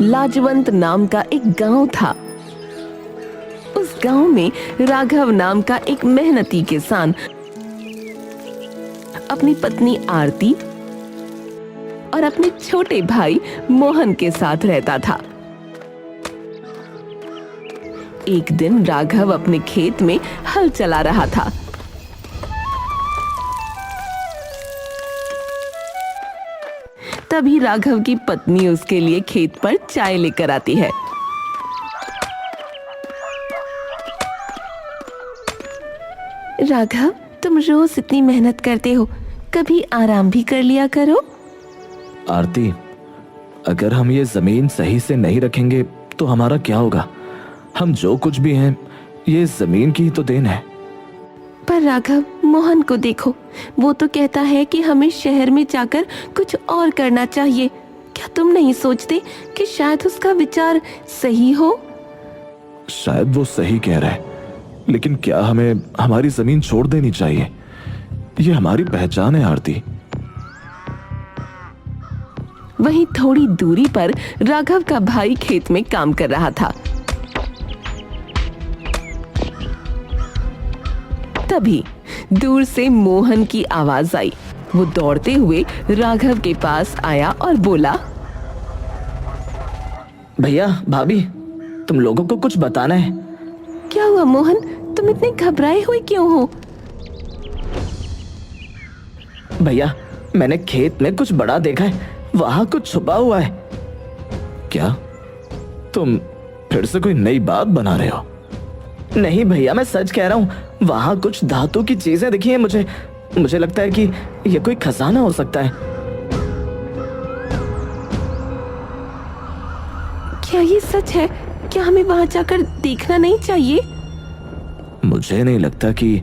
लाजवंत नाम का एक गांव था। उस गांव में राघव नाम का एक मेहनती किसान अपनी पत्नी आरती और अपने छोटे भाई मोहन के साथ रहता था। एक दिन राघव अपने खेत में हल चला रहा था। तभी राघव की पत्नी उसके लिए खेत पर चाय लेकर आती है। राघव, तुम रोज इतनी मेहनत करते हो, कभी आराम भी कर लिया करो। आरती, अगर हम ये जमीन सही से नहीं रखेंगे तो हमारा क्या होगा? हम जो कुछ भी हैं, ये जमीन की ही तो देन है। पर राघव, मोहन को देखो, वो तो कहता है कि हमें शहर में जाकर कुछ और करना चाहिए। क्या तुम नहीं सोचते कि शायद उसका विचार सही हो? शायद वो सही कह रहा है, लेकिन क्या हमें हमारी जमीन छोड़ देनी चाहिए? ये हमारी पहचान है आरती। वहीं थोड़ी दूरी पर राघव का भाई खेत में काम कर रहा था। तभी दूर से मोहन की आवाज आई। वो दौड़ते हुए राघव के पास आया और बोला, भैया, भाभी, तुम लोगों को कुछ बताना है। क्या हुआ मोहन, तुम इतने घबराए हुए क्यों हो? भैया, मैंने खेत में कुछ बड़ा देखा है, वहां कुछ छुपा हुआ है। क्या तुम फिर से कोई नई बात बना रहे हो? नहीं भैया, मैं सच कह रहा हूँ, वहां कुछ धातु की चीजें दिखी हैं मुझे लगता है कि यह कोई खजाना हो सकता है। क्या ये सच है? क्या हमें वहां जाकर देखना नहीं चाहिए? मुझे नहीं लगता कि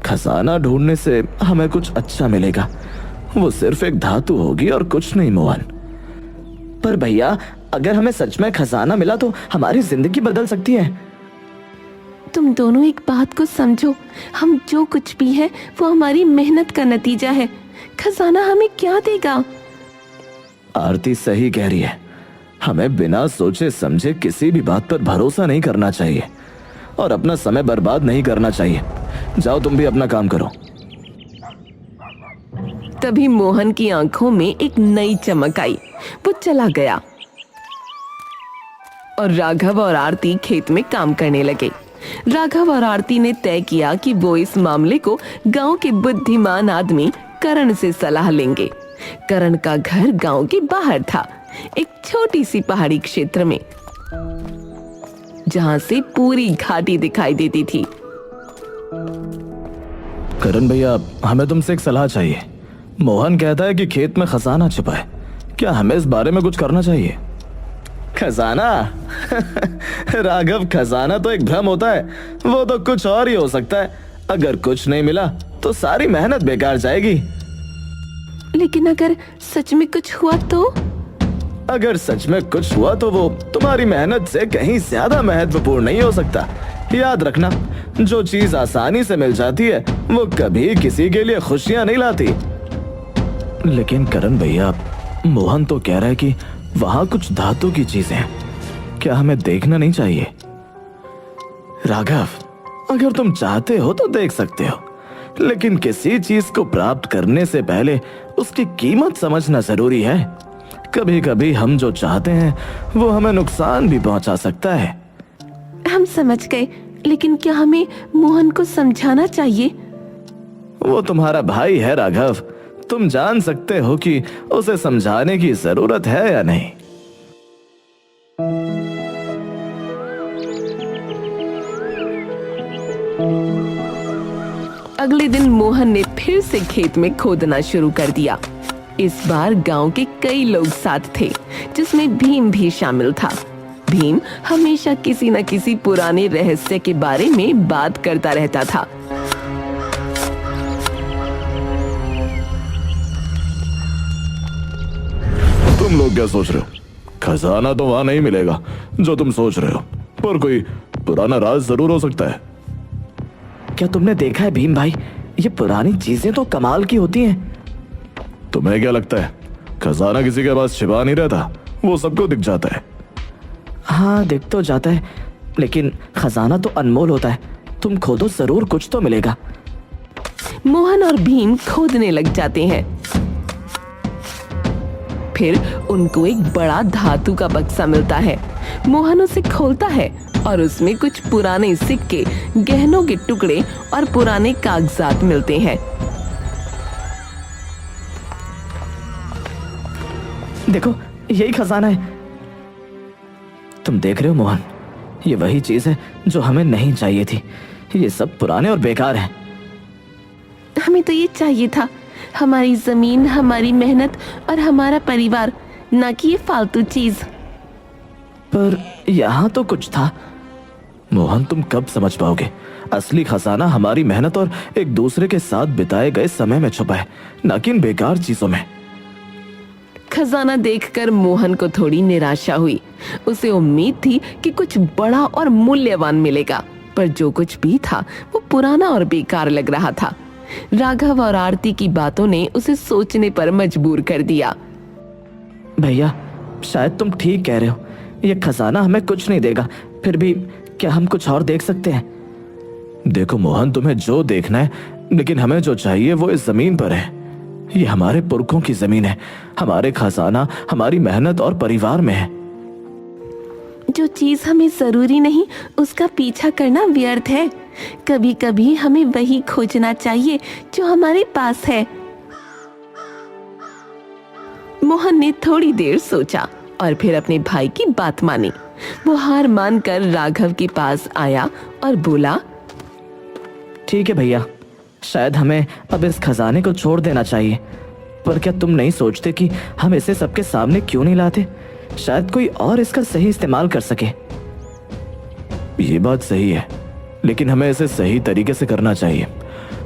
खजाना ढूंढने से हमें कुछ अच्छा मिलेगा। वो सिर्फ एक धातु होगी और कुछ नहीं मोहन। पर भैया, अगर हमें सच में खजाना मिला तो हमारी जिंदगी बदल सकती है। तुम दोनों एक बात को समझो, हम जो कुछ भी है वो हमारी मेहनत का नतीजा है। खजाना हमें क्या देगा? आरती सही कह रही है। हमें बिना सोचे समझे किसी भी बात पर भरोसा नहीं करना चाहिए और अपना समय बर्बाद नहीं करना चाहिए। जाओ, तुम भी अपना काम करो। तभी मोहन की आंखों में एक नई चमक आई। वो चला गया और राघव और आरती खेत में काम करने लगे। राघव और आरती ने तय किया कि वो इस मामले को गांव के बुद्धिमान आदमी करण से सलाह लेंगे। करण का घर गांव के बाहर था, एक छोटी सी पहाड़ी क्षेत्र में, जहां से पूरी घाटी दिखाई देती थी। करण भैया, हमें तुमसे एक सलाह चाहिए। मोहन कहता है कि खेत में खजाना छिपा है। क्या हमें इस बारे में कुछ करना चाहिए? खजाना? राघव, खजाना तो एक भ्रम होता है, वो तो कुछ और ही हो सकता है। अगर कुछ नहीं मिला तो सारी मेहनत बेकार जाएगी। लेकिन अगर सच में कुछ हुआ तो? अगर सच में कुछ हुआ तो वो तुम्हारी मेहनत से कहीं ज्यादा महत्वपूर्ण नहीं हो सकता। याद रखना, जो चीज आसानी से मिल जाती है वो कभी किसी के लिए खुशियां नहीं लाती। लेकिन करण भैया, मोहन तो कह रहा है कि वहां कुछ धातु की चीजें हैं। क्या हमें देखना नहीं चाहिए? राघव, अगर तुम चाहते हो तो देख सकते हो, लेकिन किसी चीज को प्राप्त करने से पहले उसकी कीमत समझना जरूरी है। कभी कभी हम जो चाहते हैं वो हमें नुकसान भी पहुंचा सकता है। हम समझ गए, लेकिन क्या हमें मोहन को समझाना चाहिए? वो तुम्हारा भाई है राघव, तुम जान सकते हो कि उसे समझाने की जरूरत है या नहीं। अगले दिन मोहन ने फिर से खेत में खोदना शुरू कर दिया। इस बार गांव के कई लोग साथ थे, जिसमें भीम भी शामिल था। भीम हमेशा किसी न किसी पुराने रहस्य के बारे में बात करता रहता था। तुम लोग क्या सोच रहे हो? खजाना तो वहां नहीं मिलेगा जो तुम सोच रहे हो, पर कोई पुराना राज जरूर हो सकता है। क्या तुमने देखा है भीम भाई, ये पुरानी चीजें तो कमाल की होती हैं। तुम्हें क्या लगता है खजाना किसी के पास छिपा नहीं रहता, वो सबको दिख जाता है। हाँ दिख तो जाता है, लेकिन खजाना तो अनमोल होता है, तुम खोदो जरूर कुछ तो मिलेगा। मोहन और भीम खोदने लग जाते हैं। फिर उनको एक बड़ा धातु का बक्सा मिलता है। मोहन उसे खोलता है और उसमें कुछ पुराने सिक्के, गहनों के टुकड़े और पुराने कागजात मिलते हैं। देखो यही खजाना है। तुम देख रहे हो मोहन, ये वही चीज है जो हमें नहीं चाहिए थी। ये सब पुराने और बेकार हैं। हमें तो ये चाहिए था, हमारी जमीन, हमारी मेहनत और हमारा परिवार, ना कि ये फालतू चीज। पर यहाँ तो कुछ था। मोहन तुम कब समझ पाओगे, असली खजाना हमारी मेहनत और एक दूसरे के साथ बिताए गए समय में छुपा है, न कि इन बेकार चीजों में। खजाना देखकर मोहन को थोड़ी निराशा हुई। उसे उम्मीद थी कि कुछ बड़ा और मूल्यवान मिलेगा, पर जो कुछ भी था वो पुराना और बेकार लग रहा था। राघव और आरती की बातों ने उसे सोचने पर मजबूर कर दिया। भैया शायद तुम ठीक कह रहे हो, ये खजाना हमें कुछ नहीं देगा, फिर भी क्या हम कुछ और देख सकते हैं? देखो मोहन, तुम्हें जो देखना है, लेकिन हमें जो चाहिए वो इस जमीन पर है। ये हमारे पुरखों की जमीन है, हमारे खजाना हमारी मेहनत और परिवार में है। जो चीज हमें जरूरी नहीं उसका पीछा करना व्यर्थ है। कभी कभी हमें वही खोजना चाहिए जो हमारे पास है। मोहन ने थोड़ी देर सोचा और फिर अपने भाई की बात मानी। वो हार मानकर राघव के पास आया और बोला, ठीक है भैया, शायद हमें अब इस खजाने को छोड़ देना चाहिए, पर क्या तुम नहीं सोचते कि हम इसे सबके सामने क्यों नहीं लाते? शायद कोई और इसका सही इस्तेमाल कर सके। ये बात सही है, लेकिन हमें इसे सही तरीके से करना चाहिए।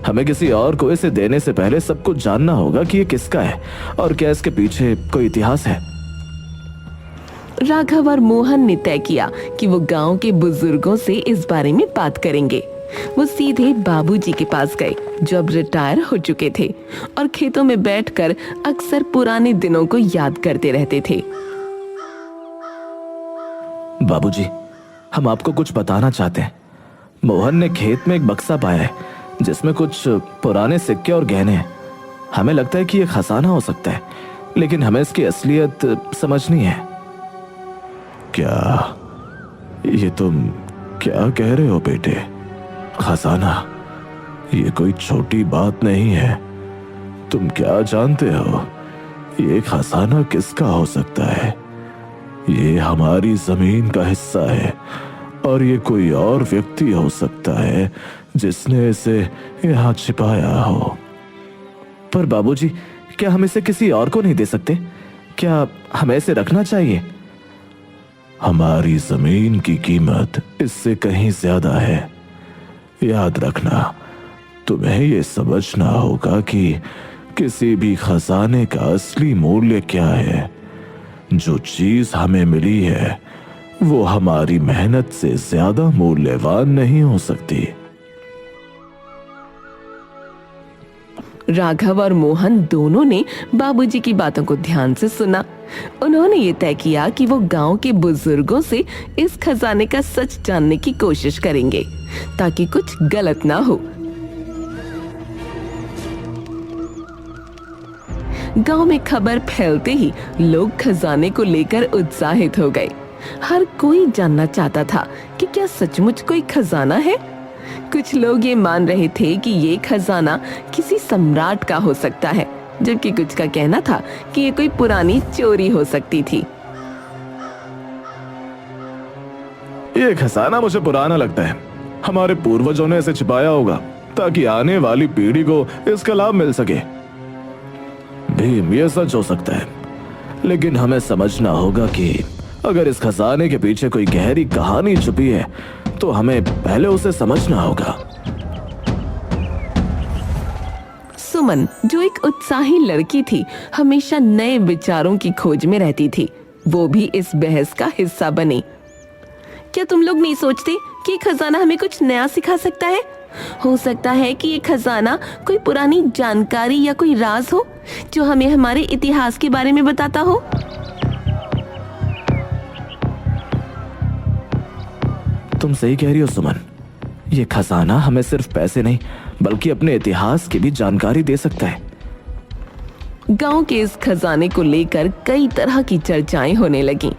हमें किसी और को इसे देने से पहले सब कुछ जानना होगा कि ये किसका है और क्या इसके पीछे कोई इतिहास है। राघव और मोहन ने तय किया कि वो गांव के बुजुर्गों से इस बारे में बात करेंगे। वो सीधे बाबूजी के पास गए, जो अब रिटायर हो चुके थे और खेतों में बैठकर अक्सर पुराने दिनों को याद करते रहते थे। बाबूजी, हम आपको कुछ बताना चाहते हैं। मोहन ने खेत में एक बक्सा पाया है जिसमें कुछ पुराने सिक्के और गहने हैं। हमें लगता है कि यह खजाना हो सकता है, लेकिन हमें इसकी असलियत समझनी है। क्या ये तुम क्या कह रहे हो बेटे? खजाना ये कोई छोटी बात नहीं है। तुम क्या जानते हो ये खजाना किसका हो सकता है? ये हमारी जमीन का हिस्सा है और ये कोई और व्यक्ति हो सकता है जिसने इसे यहाँ छिपाया हो। पर बाबूजी, क्या हम इसे किसी और को नहीं दे सकते? क्या हमें इसे रखना चाहिए? हमारी जमीन की कीमत इससे कहीं ज्यादा है। याद रखना, तुम्हें ये समझना होगा कि किसी भी खजाने का असली मूल्य क्या है। जो चीज हमें मिली है वो हमारी मेहनत से ज्यादा मूल्यवान नहीं हो सकती। राघव और मोहन दोनों ने बाबूजी की बातों को ध्यान से सुना। उन्होंने ये तय किया कि वो गांव के बुजुर्गों से इस खजाने का सच जानने की कोशिश करेंगे, ताकि कुछ गलत ना हो। गांव में खबर फैलते ही लोग खजाने को लेकर उत्साहित हो गए। हर कोई जानना चाहता था कि क्या सचमुच कोई खजाना है। कुछ लोग ये मान रहे थे कि ये खजाना किसी सम्राट का हो सकता है, जबकि कुछ का कहना था कि ये कोई पुरानी चोरी हो सकती थी। ये खजाना मुझे पुराना लगता है। हमारे पूर्वजों ने इसे छिपाया होगा ताकि आने वाली पीढ़ी को इसका लाभ मिल सके। भीम, ये सच हो सकता है, लेकिन हमें समझना होगा कि अगर इस खजाने के पीछे कोई गहरी कहानी छुपी है तो हमें पहले उसे समझना होगा। सुमन, जो एक उत्साही लड़की थी, हमेशा नए विचारों की खोज में रहती थी। वो भी इस बहस का हिस्सा बनी। क्या तुम लोग नहीं सोचते कि खजाना हमें कुछ नया सिखा सकता है? हो सकता है कि ये खजाना कोई पुरानी जानकारी या कोई राज हो जो हमें हमारे इतिहास के बारे में बताता हो। तुम सही कह रही हो सुमन, ये खजाना हमें सिर्फ पैसे नहीं बल्कि अपने इतिहास की भी जानकारी दे सकता है। गांव के इस खजाने को लेकर कई तरह की चर्चाएं होने लगीं,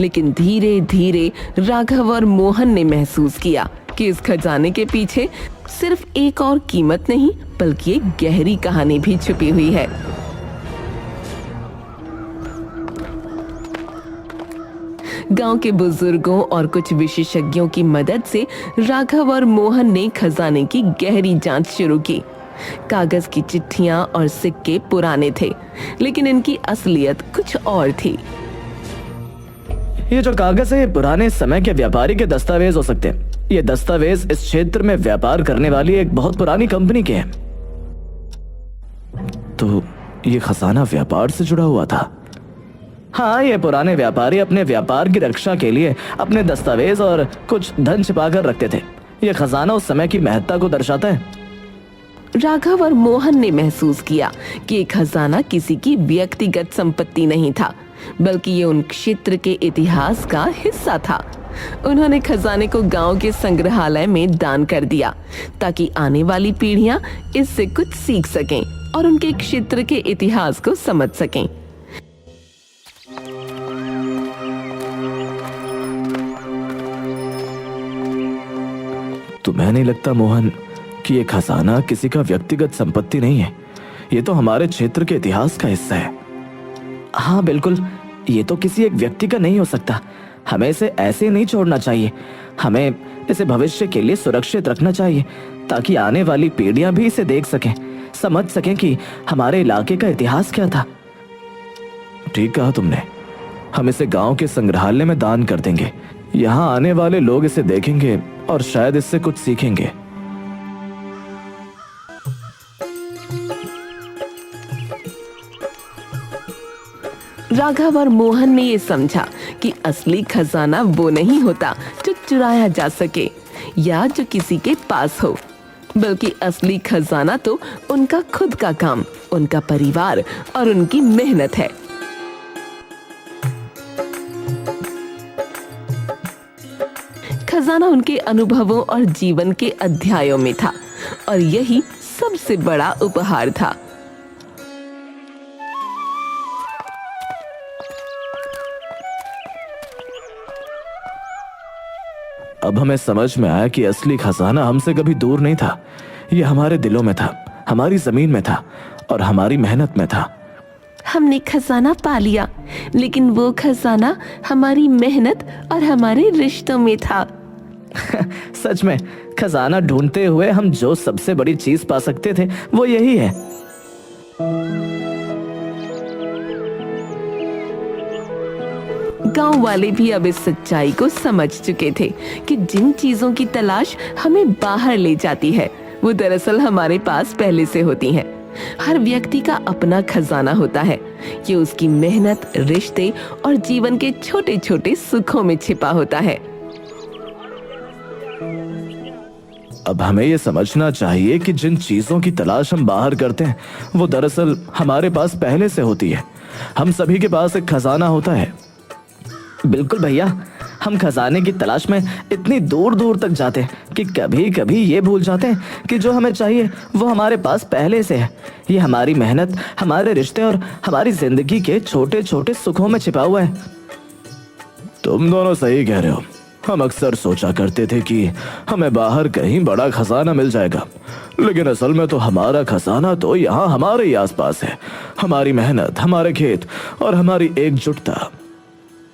लेकिन धीरे धीरे राघव और मोहन ने महसूस किया कि इस खजाने के पीछे सिर्फ एक और कीमत नहीं बल्कि एक गहरी कहानी भी छुपी हुई है। गांव के बुजुर्गों और कुछ विशेषज्ञों की मदद से राघव और मोहन ने खजाने की गहरी जांच शुरू की। कागज की चिट्ठियां और सिक्के पुराने थे, लेकिन इनकी असलियत कुछ और थी। ये जो कागज है पुराने समय के व्यापारी के दस्तावेज हो सकते हैं। ये दस्तावेज इस क्षेत्र में व्यापार करने वाली एक बहुत पुरानी कंपनी के हैं। तो ये खजाना व्यापार से जुड़ा हुआ था। हाँ, ये पुराने व्यापारी अपने व्यापार की रक्षा के लिए अपने दस्तावेज और कुछ धन छिपा कर रखते थे। ये खजाना उस समय की महत्ता को दर्शाता है। राघव और मोहन ने महसूस किया कि ये खजाना किसी की व्यक्तिगत संपत्ति नहीं था, बल्कि ये उन क्षेत्र के इतिहास का हिस्सा था। उन्होंने खजाने को गांव के संग्रहालय में दान कर दिया ताकि आने वाली पीढ़ियां इससे कुछ सीख सकें और उनके क्षेत्र के इतिहास को समझ सकें। तुम्हें नहीं लगता मोहन कि ये खजाना किसी का व्यक्तिगत संपत्ति नहीं है? ये तो हमारे क्षेत्र के इतिहास का हिस्सा है। हाँ बिल्कुल, ये तो किसी एक व्यक्ति का नहीं हो सकता। हमें इसे ऐसे नहीं छोड़ना चाहिए। हमें इसे भविष्य के लिए सुरक्षित रखना चाहिए ताकि आने वाली पीढ़ियां भी इसे देख सकें, समझ सकें कि हमारे इलाके का इतिहास क्या था। ठीक कहा तुमने। हम इसे गांव के संग्रहालय में दान कर देंगे। यहाँ आने वाले लोग इसे देखेंगे और शायद इससे कुछ सीखेंगे। राघव और मोहन ने ये समझा कि असली खजाना वो नहीं होता जो चुराया जा सके या जो किसी के पास हो, बल्कि असली खजाना तो उनका खुद का काम, उनका परिवार और उनकी मेहनत है। खजाना उनके अनुभवों और जीवन के अध्यायों में था और यही सबसे बड़ा उपहार था। अब हमें समझ में आया कि असली खजाना हमसे कभी दूर नहीं था। ये हमारे दिलों में था, हमारी जमीन में था और हमारी मेहनत में था। हमने खजाना पा लिया, लेकिन वो खजाना हमारी मेहनत और हमारे रिश्तों में था। सच में, खजाना ढूंढते हुए हम जो सबसे बड़ी चीज पा सकते थे वो यही है। गांव वाले भी अब इस सच्चाई को समझ चुके थे कि जिन चीजों की तलाश हमें बाहर ले जाती है वो दरअसल हमारे पास पहले से होती हैं। हर व्यक्ति का अपना खजाना होता है। ये उसकी मेहनत, रिश्ते और जीवन के छोटे छोटे सुखों में छिपा होता है। अब हमें ये समझना चाहिए कि जिन चीजों की तलाश हम बाहर करते हैं वो दरअसल हमारे पास पहले से होती है। हम सभी के पास एक खजाना होता है। बिल्कुल भैया, हम खजाने की तलाश में इतनी दूर दूर तक जाते हैं कि कभी कभी ये भूल जाते हैं कि जो हमें चाहिए वो हमारे पास पहले से है। ये हमारी मेहनत, हमारे रिश्ते और हमारी जिंदगी के छोटे छोटे सुखों में छिपा हुआ है। तुम दोनों सही कह रहे हो। हम अक्सर सोचा करते थे कि हमें बाहर कहीं बड़ा खजाना मिल जाएगा, लेकिन असल में तो हमारा खजाना तो यहाँ हमारे ही आसपास है। हमारी मेहनत, हमारे खेत और हमारी एकजुटता।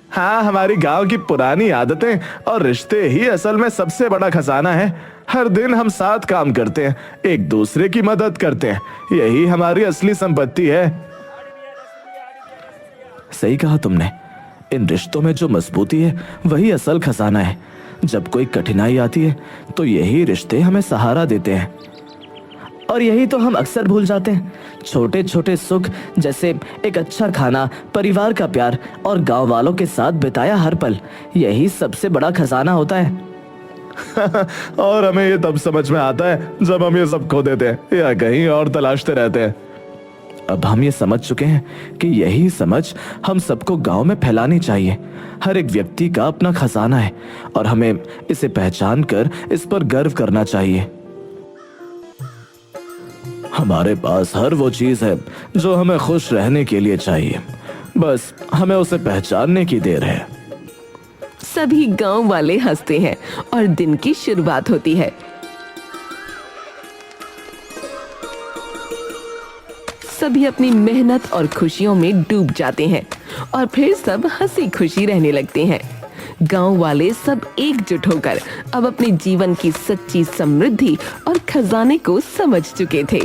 हाँ, हमारी गांव की पुरानी आदतें और रिश्ते ही असल में सबसे बड़ा खजाना है। हर दिन हम साथ काम करते हैं, एक दूसरे की मदद करते हैं, यही हमारी असली संपत्ति है। सही कहा तुमने। इन रिश्तों में जो मजबूती है वही असल खजाना है। जब कोई कठिनाई आती है तो यही रिश्ते हमें सहारा देते हैं और यही तो हम अक्सर भूल जाते हैं। छोटे छोटे सुख जैसे एक अच्छा खाना, परिवार का प्यार और गांव वालों के साथ बिताया हर पल, यही सबसे बड़ा खजाना होता है। और हमें ये तब समझ में आता है जब हम ये सब खो देते हैं या कहीं और तलाशते रहते हैं। अब हम ये समझ चुके हैं कि यही समझ हम सबको गांव में फैलानी चाहिए। हर एक व्यक्ति का अपना खजाना है और हमें इसे पहचान कर इस पर गर्व करना चाहिए। हमारे पास हर वो चीज है जो हमें खुश रहने के लिए चाहिए, बस हमें उसे पहचानने की देर है। सभी गांव वाले हंसते हैं और दिन की शुरुआत होती है। सभी अपनी मेहनत और खुशियों में डूब जाते हैं और फिर सब हंसी खुशी रहने लगते हैं। गांव वाले सब एकजुट होकर अब अपने जीवन की सच्ची समृद्धि और खजाने को समझ चुके थे।